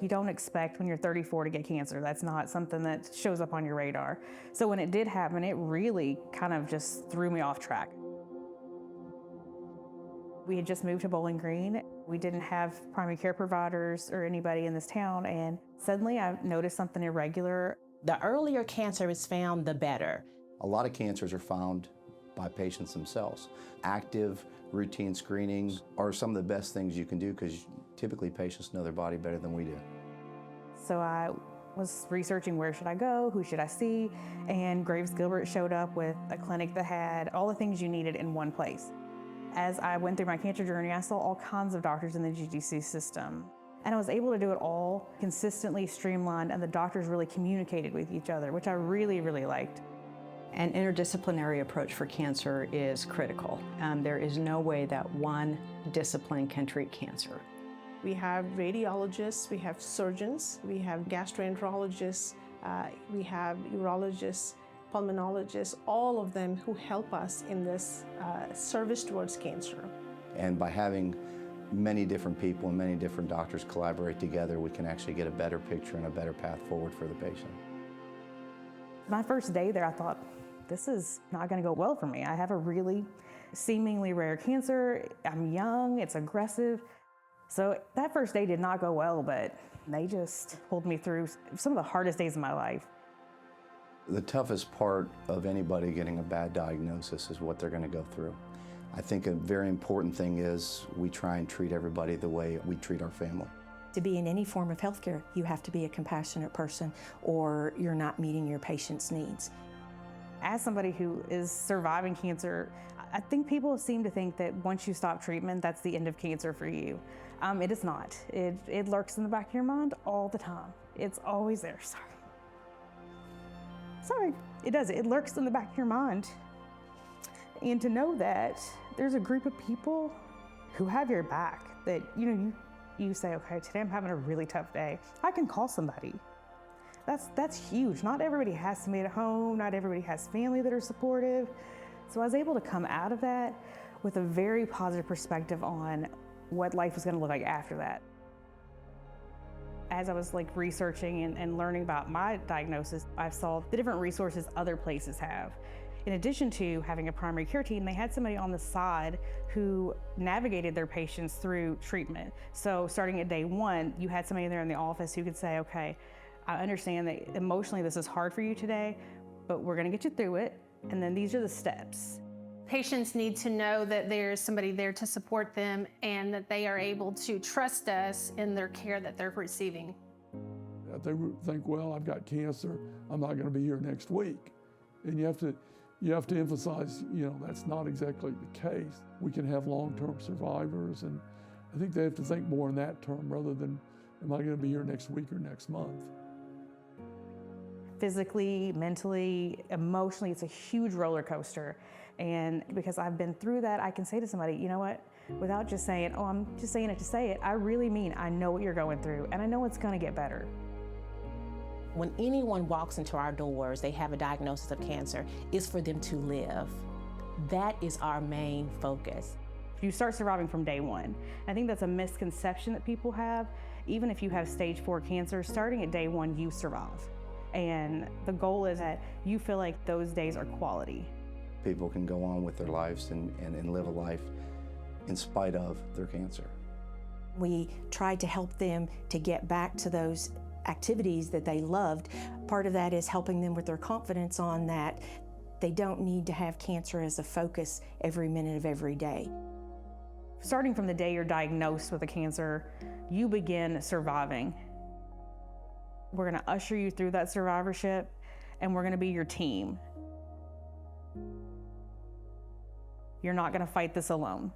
You don't expect when you're 34 to get cancer. That's not something that shows up on your radar. So when it did happen, it really kind of just threw me off track. We had just moved to Bowling Green. We didn't have primary care providers or anybody in this town, and suddenly I noticed something irregular. The earlier cancer is found, the better. A lot of cancers are found by patients themselves. Active, routine screening are some of the best things you can do because typically patients know their body better than we do. So I was researching where should I go, who should I see, and Graves Gilbert showed up with a clinic that had all the things you needed in one place. As I went through my cancer journey, I saw all kinds of doctors in the GGC system. And I was able to do it all consistently, streamlined, and the doctors really communicated with each other, which I really, really liked. An interdisciplinary approach for cancer is critical. There is no way that one discipline can treat cancer. We have radiologists, we have surgeons, we have gastroenterologists, we have urologists, pulmonologists, all of them who help us in this service towards cancer. And by having many different people and many different doctors collaborate together, we can actually get a better picture and a better path forward for the patient. My first day there, I thought, this is not going to go well for me. I have a really seemingly rare cancer. I'm young, it's aggressive. So that first day did not go well, but they just pulled me through some of the hardest days of my life. The toughest part of anybody getting a bad diagnosis is what they're going to go through. I think a very important thing is we try and treat everybody the way we treat our family. To be in any form of healthcare, you have to be a compassionate person or you're not meeting your patient's needs. As somebody who is surviving cancer, I think people seem to think that once you stop treatment, that's the end of cancer for you. It is not. It lurks in the back of your mind all the time. It's always there. Sorry, it does. It lurks in the back of your mind. And to know that there's a group of people who have your back, that you say, okay, today I'm having a really tough day. I can call somebody. That's huge. Not everybody has somebody at home. Not everybody has family that are supportive. So I was able to come out of that with a very positive perspective on what life was going to look like after that. As I was researching and learning about my diagnosis, I saw the different resources other places have. In addition to having a primary care team, they had somebody on the side who navigated their patients through treatment. So starting at day one, you had somebody there in the office who could say, okay, I understand that emotionally this is hard for you today, but we're gonna get you through it, and then these are the steps. Patients need to know that there's somebody there to support them and that they are able to trust us in their care that they're receiving. They think, well, I've got cancer, I'm not gonna be here next week. And you have to emphasize, that's not exactly the case. We can have long-term survivors, and I think they have to think more in that term rather than, am I gonna be here next week or next month? Physically, mentally, emotionally, it's a huge roller coaster. And because I've been through that, I can say to somebody, you know what, without just saying, oh, I'm just saying it to say it, I really mean I know what you're going through, and I know it's gonna get better. When anyone walks into our doors, they have a diagnosis of cancer, it's for them to live. That is our main focus. You start surviving from day one. I think that's a misconception that people have. Even if you have stage 4 cancer, starting at day one, you survive. And the goal is that you feel like those days are quality. People can go on with their lives and live a life in spite of their cancer. We tried to help them to get back to those activities that they loved. Part of that is helping them with their confidence on that they don't need to have cancer as a focus every minute of every day. Starting from the day you're diagnosed with a cancer, you begin surviving. We're gonna usher you through that survivorship, and we're gonna be your team. You're not gonna fight this alone.